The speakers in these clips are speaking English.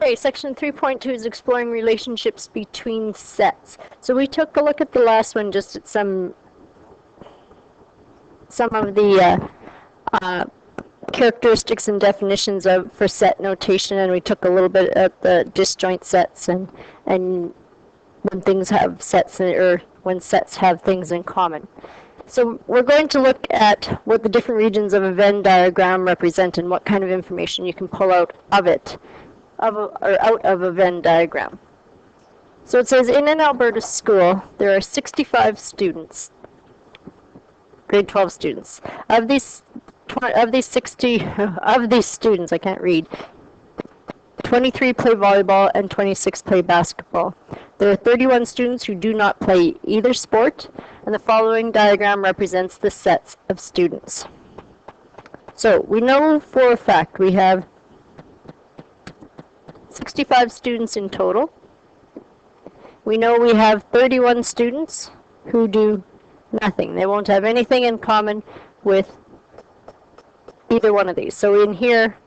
Okay, section 3.2 is exploring relationships between sets. So we took a look at the last one, just at some of the characteristics and definitions for set notation, and we took a little bit at the disjoint sets and when things have sets or when sets have things in common. So we're going to look at what the different regions of a Venn diagram represent and what kind of information you can pull out of it, out of a Venn diagram. So it says in an Alberta school there are 65 students, grade 12 students. Of these students, I can't read, 23 play volleyball and 26 play basketball. There are 31 students who do not play either sport, and the following diagram represents the sets of students. So we know for a fact we have 65 students in total. We know we have 31 students who do nothing. They won't have anything in common with either one of these. So in here,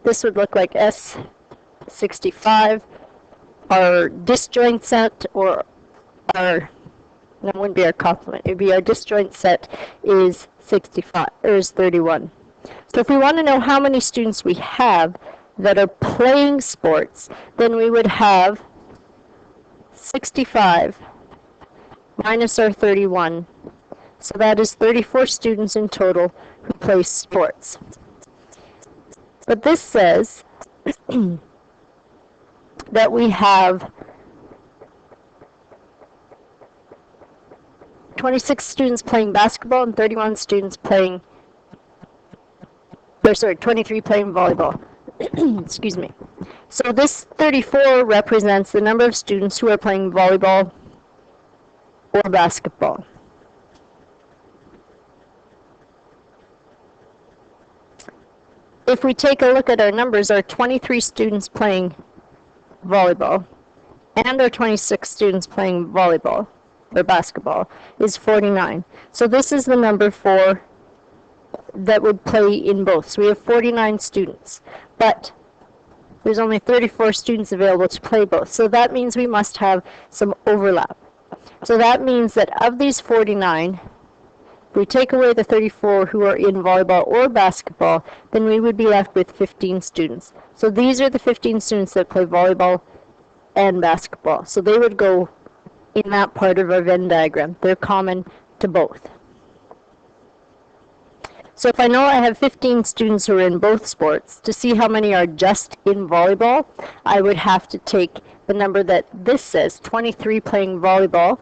this would look like S65. Our disjoint set, or that wouldn't be our complement, it would be our disjoint set is 65, or is 31. So if we want to know how many students we have that are playing sports, then we would have 65 minus our 31. So that is 34 students in total who play sports. But this says that we have 26 students playing basketball and 31 students playing, 23 playing volleyball. Excuse me. So this 34 represents the number of students who are playing volleyball or basketball. If we take a look at our numbers, our 23 students playing volleyball and our 26 students playing volleyball or basketball is 49. So this is the number that would play in both. So we have 49 students, but there's only 34 students available to play both. So that means we must have some overlap. So that means that of these 49, if we take away the 34 who are in volleyball or basketball, then we would be left with 15 students. So these are the 15 students that play volleyball and basketball. So they would go in that part of our Venn diagram. They're common to both. So if I know I have 15 students who are in both sports, to see how many are just in volleyball, I would have to take the number that this says, 23 playing volleyball,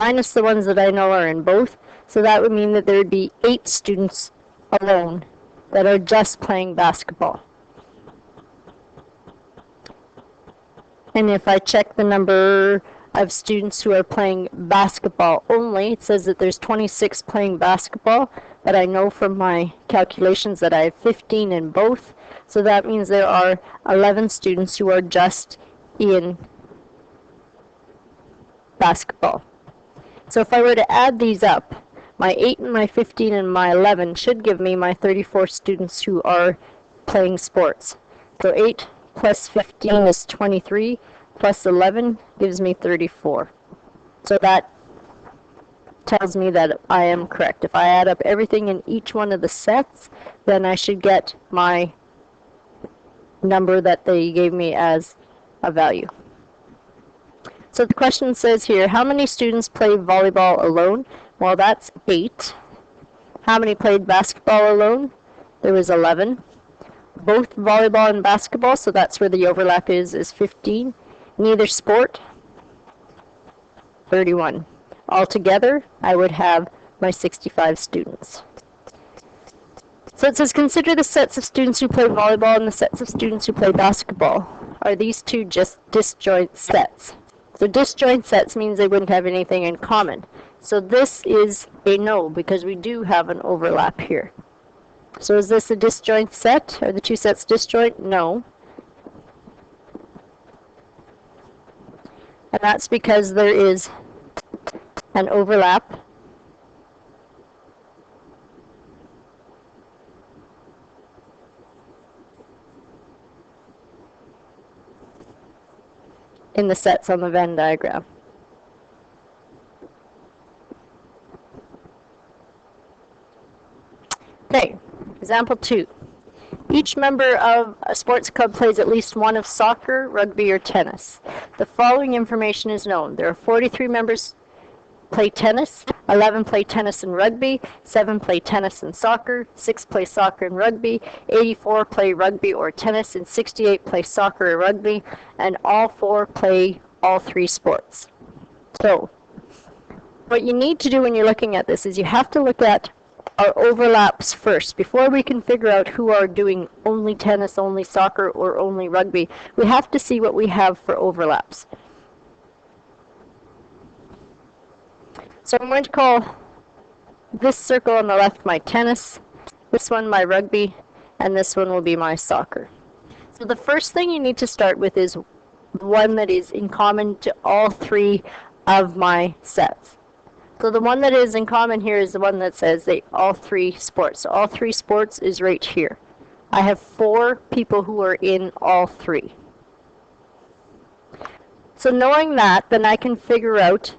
minus the ones that I know are in both. So that would mean that there would be 8 students alone that are just playing basketball. And if I check the number of students who are playing basketball only, it says that there's 26 playing basketball, but I know from my calculations that I have 15 in both. So that means there are 11 students who are just in basketball. So if I were to add these up, my 8 and my 15 and my 11 should give me my 34 students who are playing sports. So 8 plus 15 is 23, plus 11 gives me 34. So that tells me that I am correct. If I add up everything in each one of the sets, then I should get my number that they gave me as a value. So the question says here, how many students play volleyball alone? Well, that's 8. How many played basketball alone? There was 11. Both volleyball and basketball, so that's where the overlap is 15. Neither sport, 31. Altogether, I would have my 65 students. So it says, consider the sets of students who play volleyball and the sets of students who play basketball. Are these two just disjoint sets? So disjoint sets means they wouldn't have anything in common. So this is a no, because we do have an overlap here. So is this a disjoint set? Are the two sets disjoint? No. And that's because there is an overlap in the sets on the Venn diagram. Okay, example 2. Each member of a sports club plays at least one of soccer, rugby, or tennis. The following information is known. There are 43 members play tennis, 11 play tennis and rugby, 7 play tennis and soccer, 6 play soccer and rugby, 84 play rugby or tennis, and 68 play soccer or rugby, and all 4 play all 3 sports. So, what you need to do when you're looking at this is you have to look at our overlaps first. Before we can figure out who are doing only tennis, only soccer, or only rugby, we have to see what we have for overlaps. So I'm going to call this circle on the left my tennis, this one my rugby, and this one will be my soccer. So the first thing you need to start with is one that is in common to all 3 of my sets. So the one that is in common here is the one that says all 3 sports. So all 3 sports is right here. I have 4 people who are in all 3. So knowing that, then I can figure out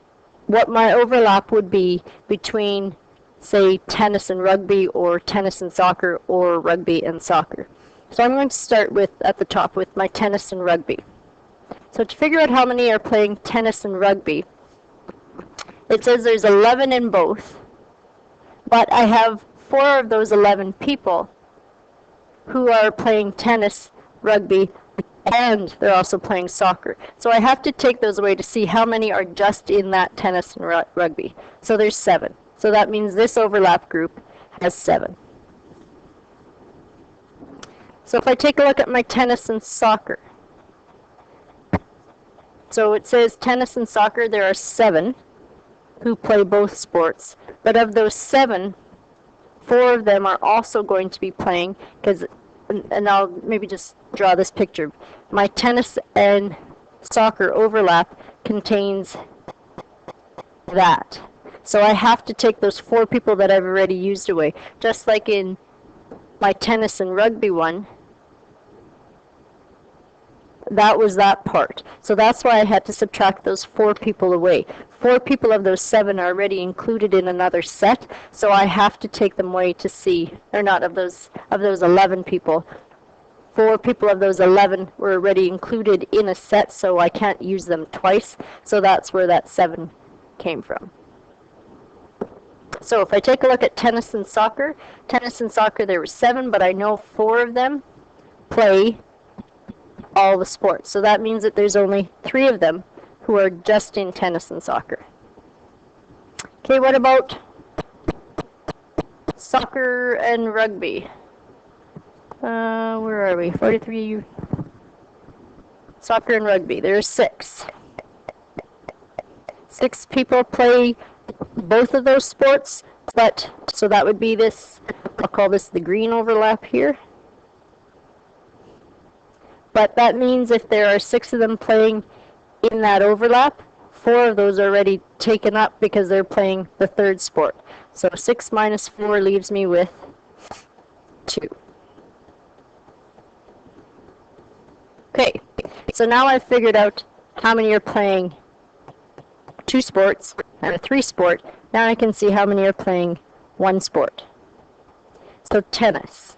what my overlap would be between, say, tennis and rugby, or tennis and soccer, or rugby and soccer. So I'm going to start with, at the top, with my tennis and rugby. So to figure out how many are playing tennis and rugby, it says there's 11 in both, but I have 4 of those 11 people who are playing tennis, rugby, and they're also playing soccer. So I have to take those away to see how many are just in that tennis and rugby. So there's 7. So that means this overlap group has 7. So if I take a look at my tennis and soccer, so it says tennis and soccer, there are 7 who play both sports. But of those 7, 4 of them are also going to be playing, and I'll maybe just draw this picture. My tennis and soccer overlap contains that. So I have to take those 4 people that I've already used away. Just like in my tennis and rugby one, that was that part. So that's why I had to subtract those 4 people away. 4 people of those 7 are already included in another set, so I have to take them away to see, or not of those 11 people. 4 people of those 11 were already included in a set, so I can't use them twice. So that's where that 7 came from. So if I take a look at tennis and soccer there were 7, but I know 4 of them play all the sports. So that means that there's only 3 of them who are just in tennis and soccer. Okay, what about soccer and rugby? Where are we? 43. Soccer and rugby. There's 6. 6 people play both of those sports, but so that would be this, I'll call this the green overlap here. But that means if there are 6 of them playing in that overlap, 4 of those are already taken up because they're playing the 3rd sport. So 6 minus 4 leaves me with 2. Okay, so now I've figured out how many are playing 2 sports and a 3 sport. Now I can see how many are playing 1 sport. So tennis.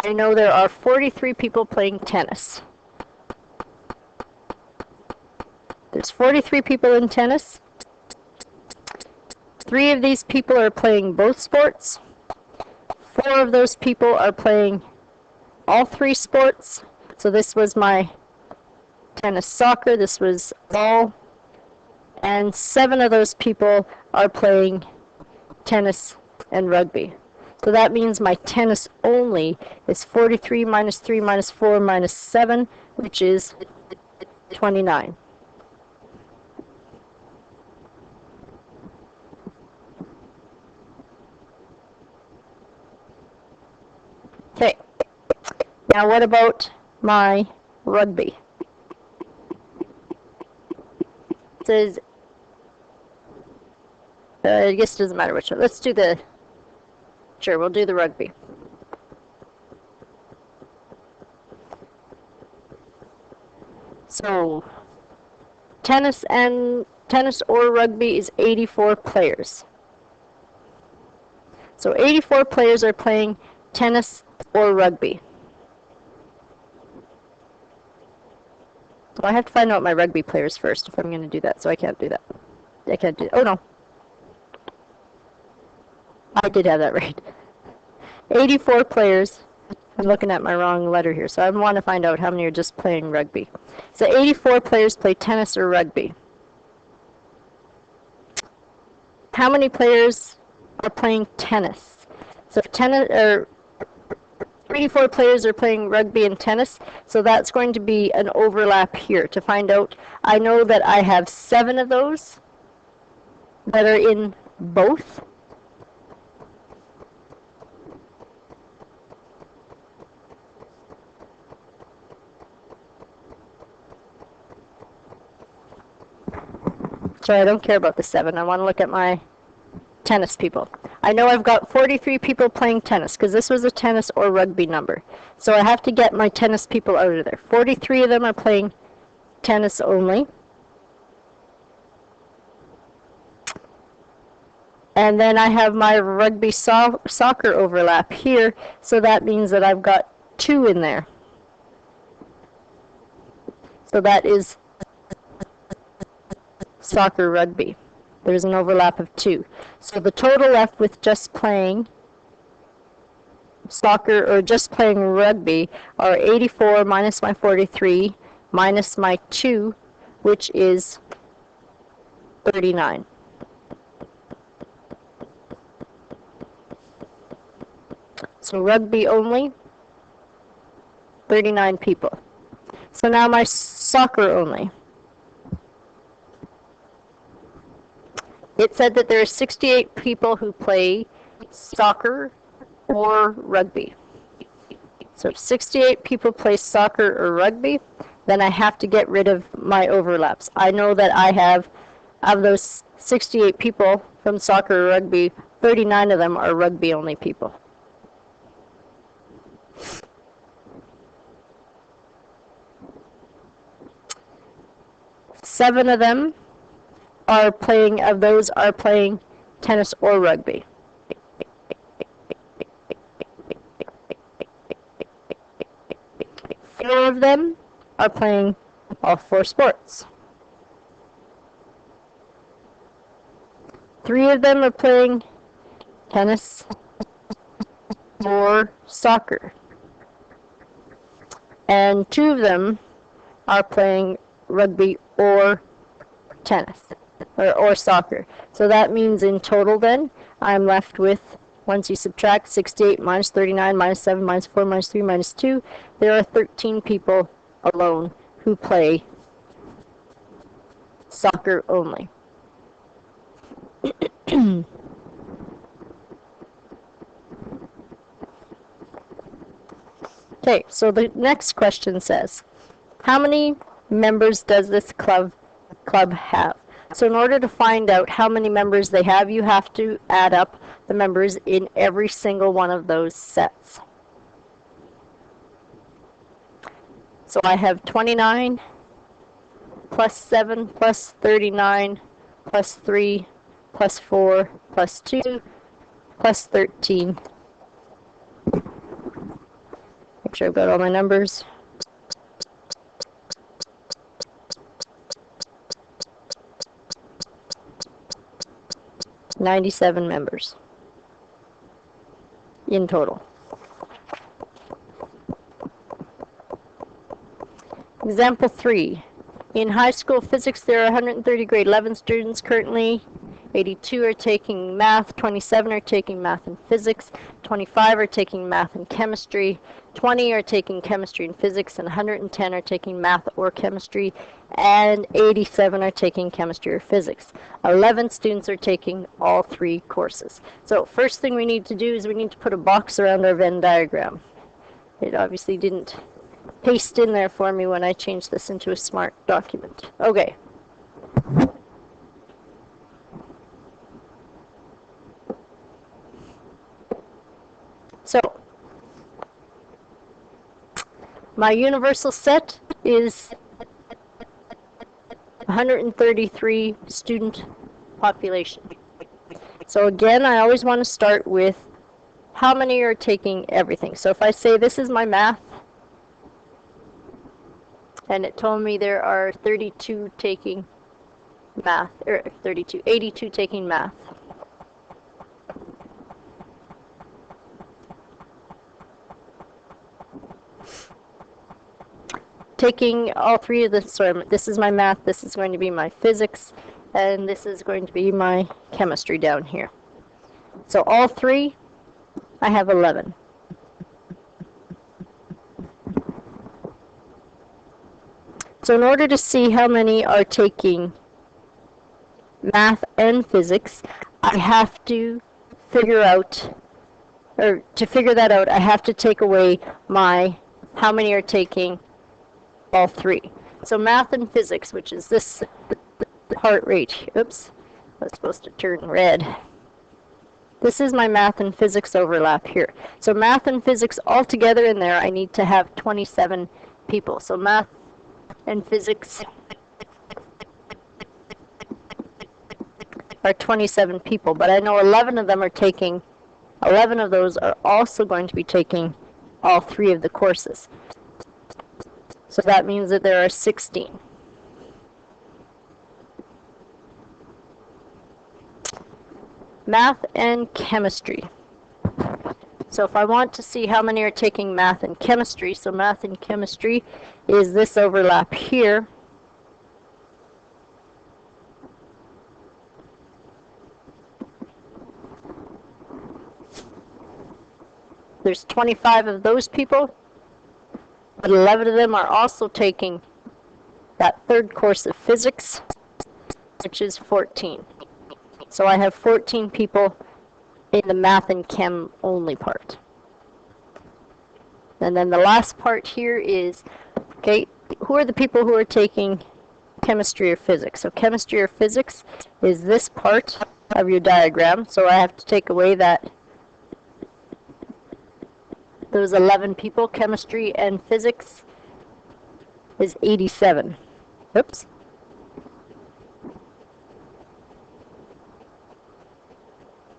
I know there are 43 people playing tennis. There's 43 people in tennis. 3 of these people are playing both sports. 4 of those people are playing all 3 sports. So this was my tennis soccer. This was all. And 7 of those people are playing tennis and rugby. So that means my tennis only is 43 minus 3 minus 4 minus 7, which is 29. Okay, now what about my rugby? It says, I guess it doesn't matter which one. Let's do sure, we'll do the rugby. So, tennis or rugby is 84 players. So 84 players are playing tennis or rugby. Well, I have to find out my rugby players first if I'm going to do that, so I can't do that. I can't do. Oh no, I did have that right. 84 players. I'm looking at my wrong letter here, so I want to find out how many are just playing rugby. So 84 players play tennis or rugby. How many players are playing tennis? So tennis, or 84 players are playing rugby and tennis, so that's going to be an overlap here. To find out, I know that I have 7 of those that are in both. So I don't care about the 7. I want to look at my tennis people. I know I've got 43 people playing tennis because this was a tennis or rugby number. So I have to get my tennis people out of there. 43 of them are playing tennis only. And then I have my rugby soccer overlap here, so that means that I've got 2 in there. So that is soccer rugby. There's an overlap of 2. So the total left with just playing soccer or just playing rugby are 84 minus my 43 minus my 2, which is 39. So rugby only, 39 people. So now my soccer only. It said that there are 68 people who play soccer or rugby. So if 68 people play soccer or rugby, then I have to get rid of my overlaps. I know that I have, of those 68 people from soccer or rugby, 39 of them are rugby only people. Seven of them are playing, of those are playing tennis or rugby. 4 of them are playing all 4 sports. 3 of them are playing tennis or soccer. And 2 of them are playing rugby or tennis or soccer. So that means in total then, I'm left with, once you subtract 68 minus 39 minus 7 minus 4 minus 3 minus 2, there are 13 people alone who play soccer only. Okay, so the next question says, how many members does this club have? So in order to find out how many members they have, you have to add up the members in every single one of those sets. So I have 29 plus 7 plus 39 plus 3 plus 4 plus 2 plus 13. Make sure I've got all my numbers. $97 members in total. Example 3. In high school physics, there are 130 grade 11 students currently. 82 are taking math, 27 are taking math and physics, 25 are taking math and chemistry, 20 are taking chemistry and physics, and 110 are taking math or chemistry, and 87 are taking chemistry or physics. 11 students are taking all 3 courses. So first thing we need to do is we need to put a box around our Venn diagram. It obviously didn't paste in there for me when I changed this into a smart document. Okay. So, my universal set is 133 student population. So again, I always want to start with how many are taking everything. So if I say this is my math, and it told me there are 32 taking math, or 82 taking math. Taking all three of this, so this is my math, this is going to be my physics, and this is going to be my chemistry down here. So all three, I have 11. So in order to see how many are taking math and physics, I have to figure out, or to figure that out, I have to take away my how many are taking all three. So math and physics, which is this part right here. Oops, that's supposed to turn red. This is my math and physics overlap here. So math and physics all together in there, I need to have 27 people. So math and physics are 27 people, but I know 11 of them are taking, 11 of those are also going to be taking all three of the courses. So that means that there are 16. Math and chemistry. So if I want to see how many are taking math and chemistry, so math and chemistry is this overlap here. There's 25 of those people, but 11 of them are also taking that third course of physics, which is 14. So I have 14 people in the math and chem only part. And then the last part here is, okay, who are the people who are taking chemistry or physics? So chemistry or physics is this part of your diagram. So I have to take away that those 11 people. Chemistry and physics is 87. Oops.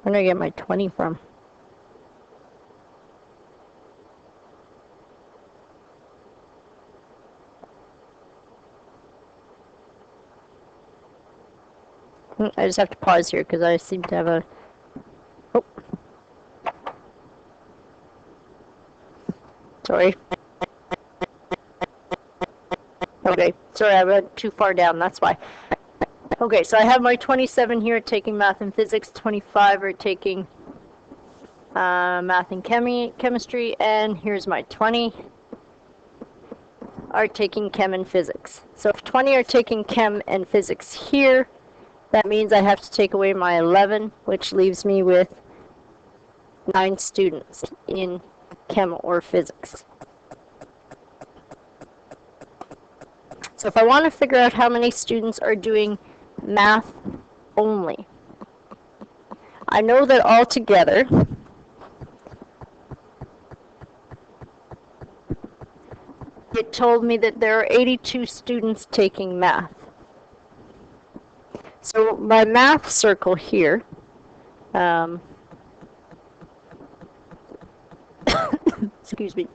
Where did I get my 20 from? I just have to pause here because I seem to have a... Oh. Sorry. Okay, sorry, I went too far down, that's why. Okay, so I have my 27 here taking math and physics, 25 are taking math and chemistry, and here's my 20 are taking chem and physics. So if 20 are taking chem and physics here, that means I have to take away my 11, which leaves me with 9 students in chem or physics. So if I want to figure out how many students are doing math only, I know that altogether it told me that there are 82 students taking math. So my math circle here, excuse me,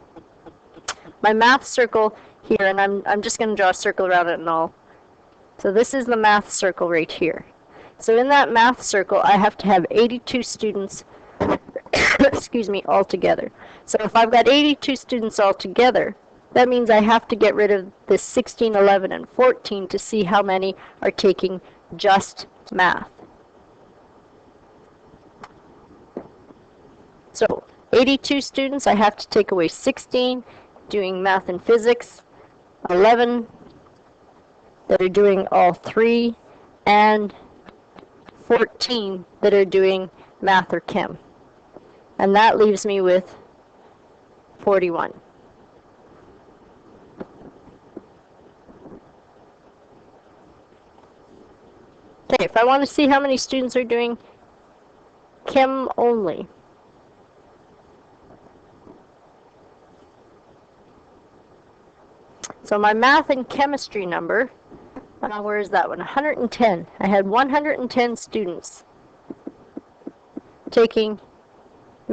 my math circle here, and I'm just going to draw a circle around it and all. So this is the math circle right here. So in that math circle, I have to have 82 students, excuse me, all together. So if I've got 82 students all together, that means I have to get rid of the 16, 11, and 14 to see how many are taking just math. So 82 students, I have to take away 16 doing math and physics, 11 that are doing all three, and 14 that are doing math or chem. And that leaves me with 41. Okay, if I want to see how many students are doing chem only, so my math and chemistry number, Where is that one? 110. I had 110 students taking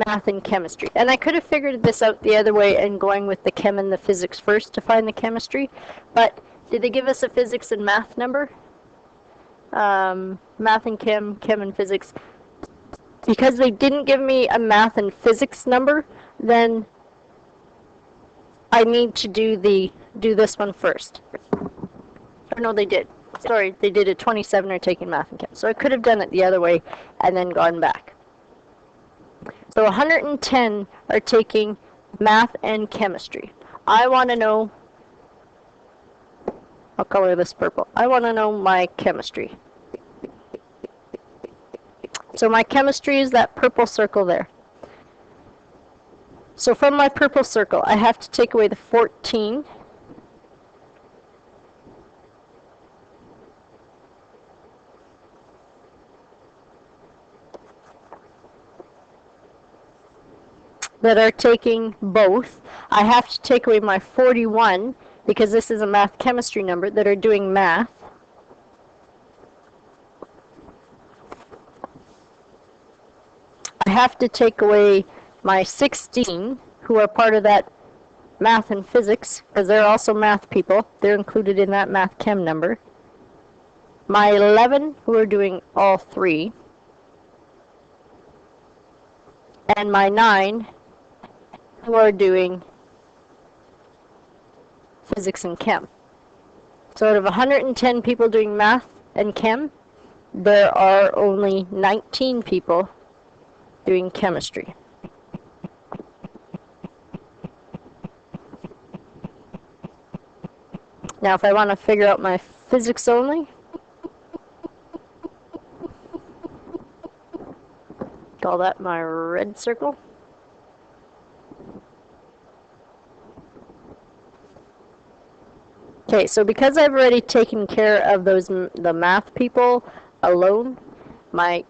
math and chemistry. And I could have figured this out the other way and going with the chem and the physics first to find the chemistry. But did they give us a physics and math number? Math and chem, chem and physics. Because they didn't give me a math and physics number, then I need to do this one first. Or no, they did. Sorry, they did it. 27 are taking math and chem. So I could have done it the other way and then gone back. So 110 are taking math and chemistry. I want to know, I'll color this purple. I want to know my chemistry. So my chemistry is that purple circle there. So from my purple circle, I have to take away the 14. That are taking both. I have to take away my 41, because this is a math chemistry number, that are doing math. I have to take away my 16, who are part of that math and physics, because they're also math people. They're included in that math chem number. My 11, who are doing all three. And my 9, who are doing physics and chem. So out of 110 people doing math and chem, there are only 19 people doing chemistry. Now if I want to figure out my physics only, call that my red circle. Okay, so because I've already taken care of the math people alone, my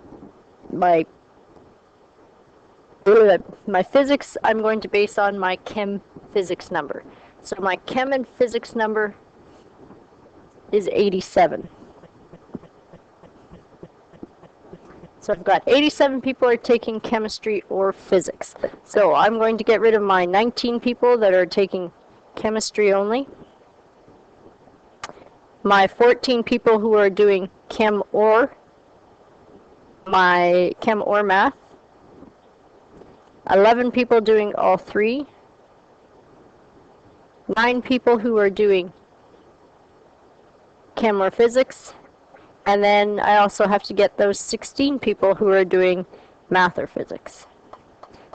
physics I'm going to base on my chem physics number. So my chem and physics number is 87. So I've got 87 people are taking chemistry or physics. So I'm going to get rid of my 19 people that are taking chemistry only. My 14 people who are doing chem or math. 11 people doing all three. 9 people who are doing chem or physics. And then I also have to get those 16 people who are doing math or physics.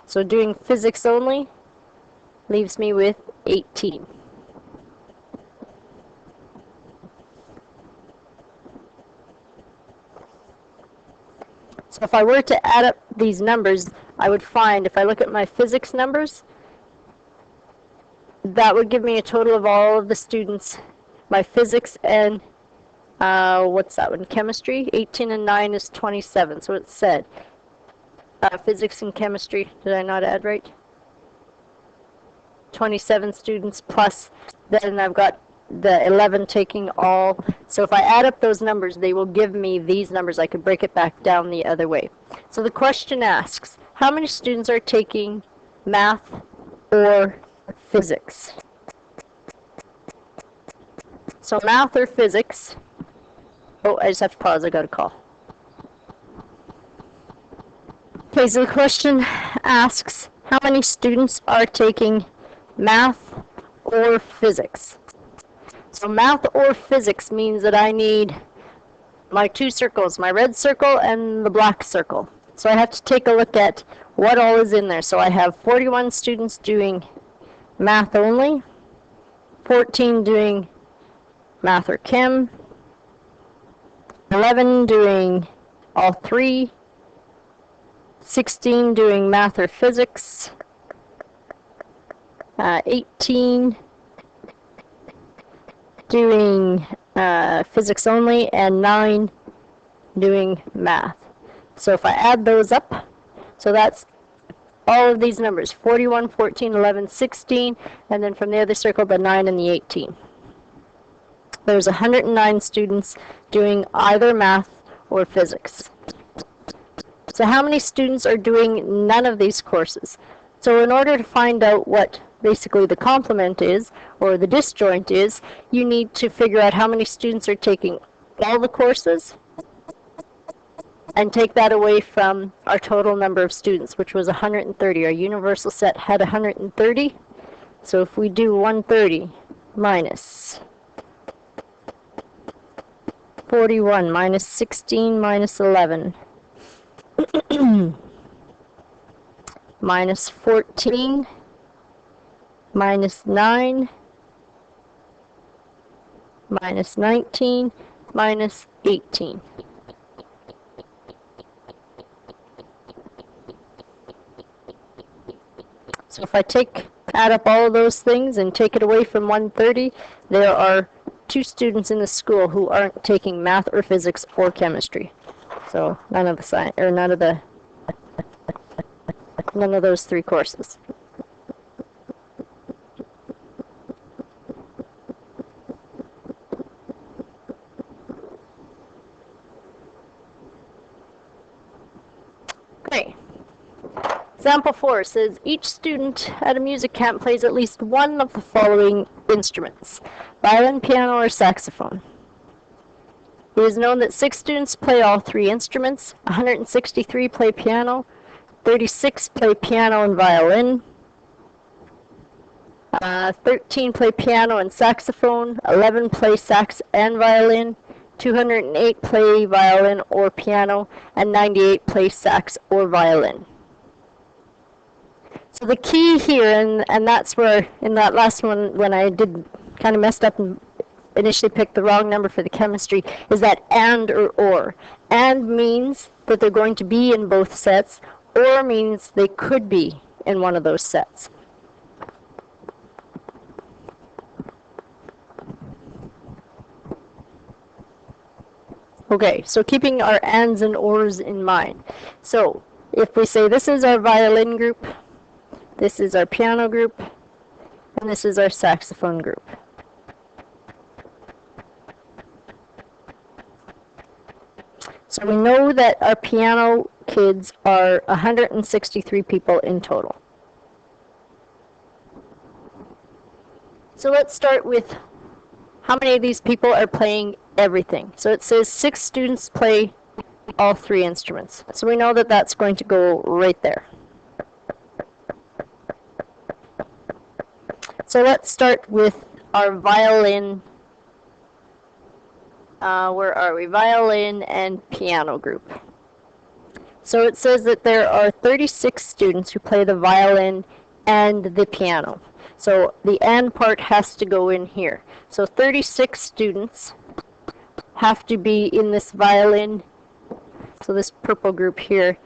So doing physics only leaves me with 18. So if I were to add up these numbers, I would find, if I look at my physics numbers, that would give me a total of all of the students, my physics and what's that one? Chemistry. 18 and 9 is 27. So it said physics and chemistry. Did I not add right? 27 students plus. Then I've got the 11 taking all. So if I add up those numbers, they will give me these numbers. I could break it back down the other way. So the question asks, how many students are taking math or physics? So math or physics. Oh, I just have to pause. I got a call. Okay, so the question asks, how many students are taking math or physics? So math or physics means that I need my two circles, my red circle and the black circle. So I have to take a look at what all is in there. So I have 41 students doing math only, 14 doing math or chem, 11 doing all three, 16 doing math or physics, 18 doing physics only, and 9 doing math. So if I add those up, so that's all of these numbers, 41, 14, 11, 16, and then from the other circle, the 9 and the 18. there's 109 students doing either math or physics. So how many students are doing none of these courses? So in order to find out what basically the complement is, or the disjoint is, you need to figure out how many students are taking all the courses, and take that away from our total number of students, which was 130. Our universal set had 130. So if we do 130 minus 41 minus 16 minus 11 minus 14 minus 9 minus 19 minus 18. So if I add up all of those things and take it away from 130, there are 2 students in the school who aren't taking math or physics or chemistry. So none of those 3 courses. Okay. Example 4 says, each student at a music camp plays at least one of the following instruments: violin, piano, or saxophone. It is known that 6 students play all 3 instruments, 163 play piano, 36 play piano and violin, 13 play piano and saxophone, 11 play sax and violin, 208 play violin or piano, and 98 play sax or violin. So the key here, and that's where, in that last one, when I kind of messed up and initially picked the wrong number for the chemistry, is that and or. And means that they're going to be in both sets, or means they could be in one of those sets. Okay, so keeping our ands and ors in mind. So if we say this is our violin group, this is our piano group, and this is our saxophone group. So we know that our piano kids are 163 people in total. So let's start with how many of these people are playing everything. So it says 6 students play all 3 instruments. So we know that that's going to go right there. So let's start with our violin. Where are we? Violin and piano group. So it says that there are 36 students who play the violin and the piano. So the and part has to go in here. So 36 students have to be in this violin. So this purple group here,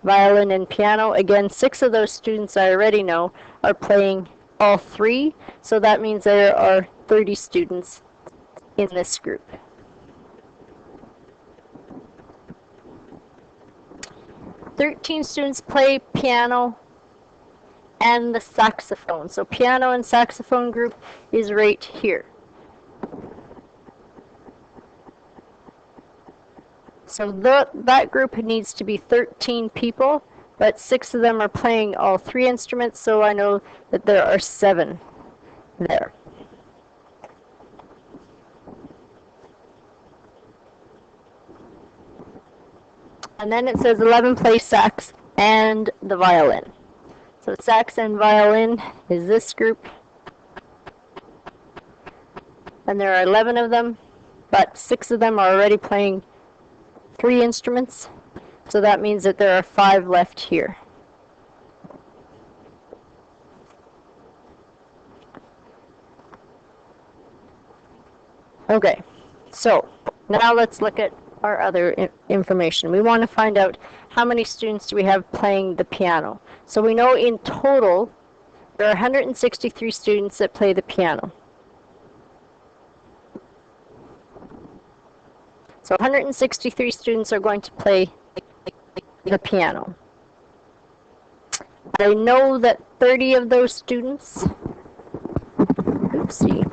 violin and piano. Again, 6 of those students I already know are playing all 3. So that means there are 30 students in this group. "13 students play piano and the saxophone." So piano and saxophone group is right here. So that group needs to be 13 people, but 6 of them are playing all 3 instruments, so I know that there are 7 there. And then it says 11 play sax and the violin. So sax and violin is this group. And there are 11 of them, but 6 of them are already playing 3 instruments. So that means that there are 5 left here. Okay, so now let's look at our other information. We want to find out how many students do we have playing the piano. So we know in total there are 163 students that play the piano. So 163 students are going to play the piano. I know that 30 of those students, oopsie,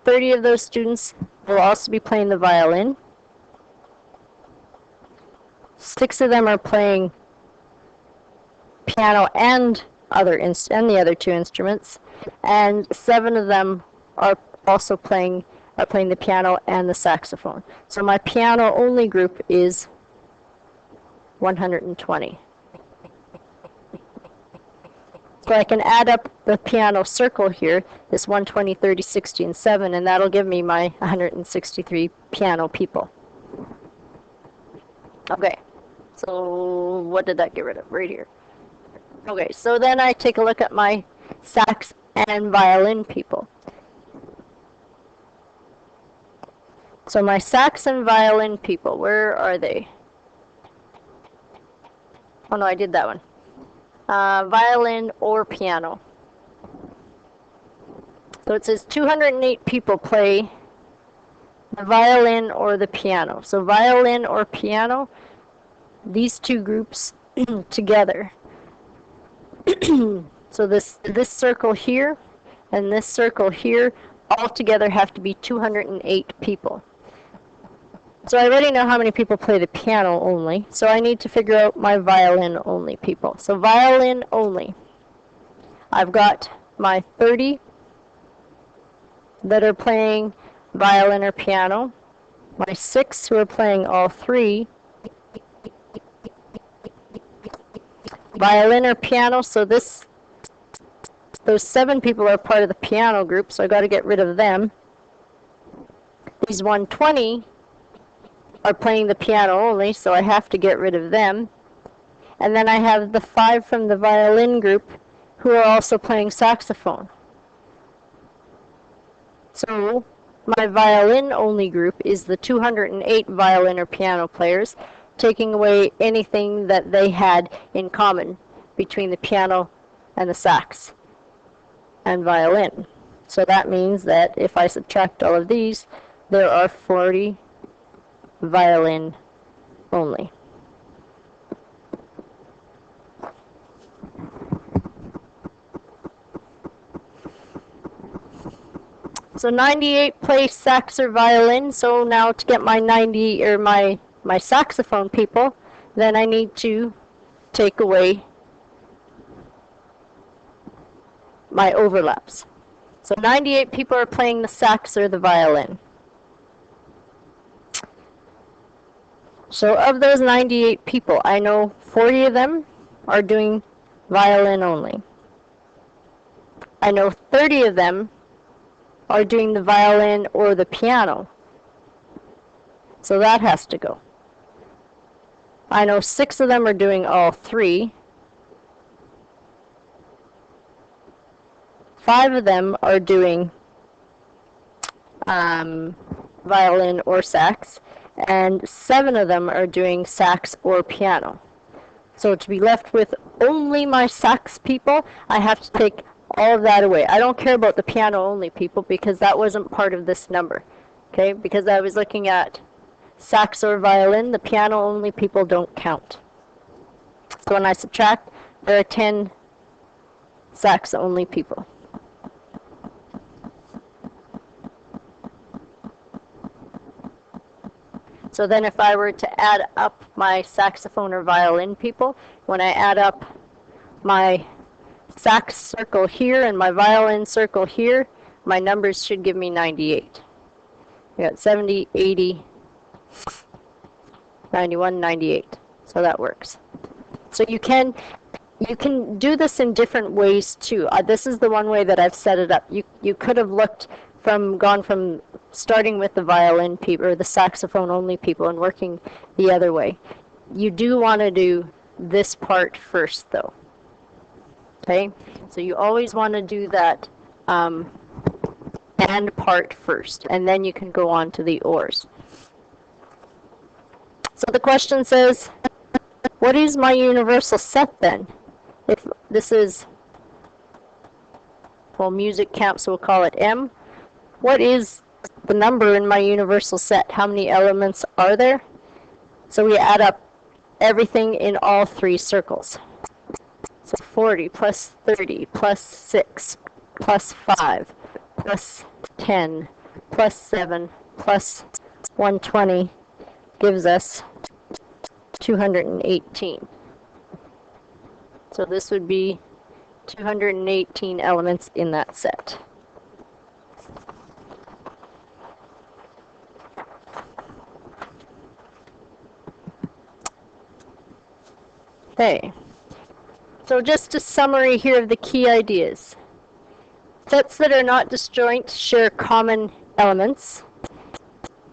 30 of those students will also be playing the violin. 6 of them are playing piano and the other 2 instruments, and 7 of them are also playing the piano and the saxophone. So my piano only group is 120. So I can add up the piano circle here, this 120, 30, 60, and 7, and that'll give me my 163 piano people. Okay, so what did that get rid of? Right here. Okay, so then I take a look at my sax and violin people. So my sax and violin people, where are they? Oh no, I did that one. Violin or piano. So it says 208 people play the violin or the piano. So violin or piano, these 2 groups together. So this circle here and this circle here all together have to be 208 people. So I already know how many people play the piano only, so I need to figure out my violin only people. So violin only. I've got my 30 that are playing violin or piano, my 6 who are playing all 3, violin or piano, so those 7 people are part of the piano group, so I got to get rid of them. These 120 are playing the piano only, so I have to get rid of them. And then I have the 5 from the violin group who are also playing saxophone. So my violin only group is the 208 violin or piano players, taking away anything that they had in common between the piano and the sax and violin. So that means that if I subtract all of these, there are 40 violin only. So 98 play sax or violin. So now to get my 90 or my saxophone people, then I need to take away my overlaps. So 98 people are playing the sax or the violin. So of those 98 people, I know 40 of them are doing violin only. I know 30 of them are doing the violin or the piano. So that has to go. I know 6 of them are doing all 3. 5 of them are doing violin or sax, and 7 of them are doing sax or piano. So to be left with only my sax people, I have to take all of that away. I don't care about the piano only people because that wasn't part of this number. Okay, because I was looking at sax or violin, the piano only people don't count. So when I subtract, there are 10 sax only people. So then if I were to add up my saxophone or violin people, when I add up my sax circle here and my violin circle here, my numbers should give me 98. We got 70, 80, 91, 98. So that works. So you can do this in different ways too. This is the one way that I've set it up. You could have gone from starting with the violin people or the saxophone only people and working the other way. You do want to do this part first though. Okay, so you always want to do that and part first, and then you can go on to the ors. So the question says, what is my universal set then? If this is, well, music camp, so we'll call it M. What is the number in my universal set? How many elements are there? So we add up everything in all 3 circles. So 40 plus 30 plus 6 plus 5 plus 10 plus 7 plus 120 gives us 218. So this would be 218 elements in that set. Okay, so just a summary here of the key ideas. Sets that are not disjoint share common elements.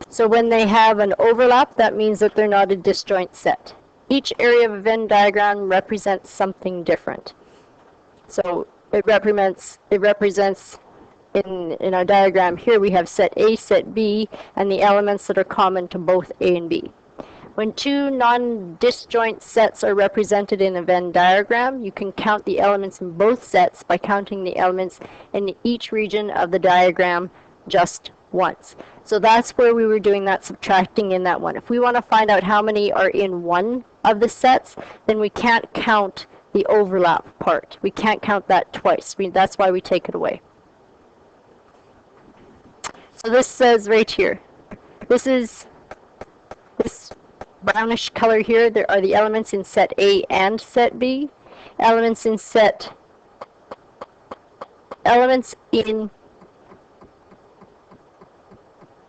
So when they have an overlap, that means that they're not a disjoint set. Each area of a Venn diagram represents something different. So it represents in our diagram here, we have set A, set B, and the elements that are common to both A and B. When two non-disjoint sets are represented in a Venn diagram, you can count the elements in both sets by counting the elements in each region of the diagram just once. So that's where we were doing that subtracting in that one. If we want to find out how many are in one of the sets, then we can't count the overlap part. We can't count that twice. That's why we take it away. So this says right here, this brownish color here, there are the elements in set A and set B. Elements in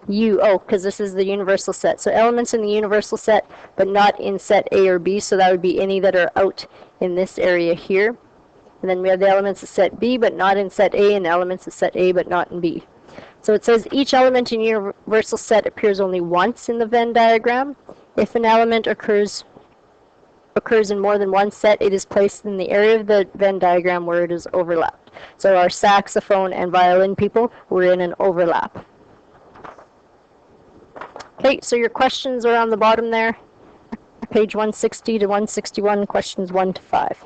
U, because this is the universal set. So elements in the universal set, but not in set A or B, so that would be any that are out in this area here. And then we have the elements of set B, but not in set A, and elements of set A, but not in B. So it says each element in universal set appears only once in the Venn diagram. If an element occurs in more than one set, it is placed in the area of the Venn diagram where it is overlapped. So our saxophone and violin people were in an overlap. Okay, so your questions are on the bottom there, page 160 to 161, questions 1 to 5.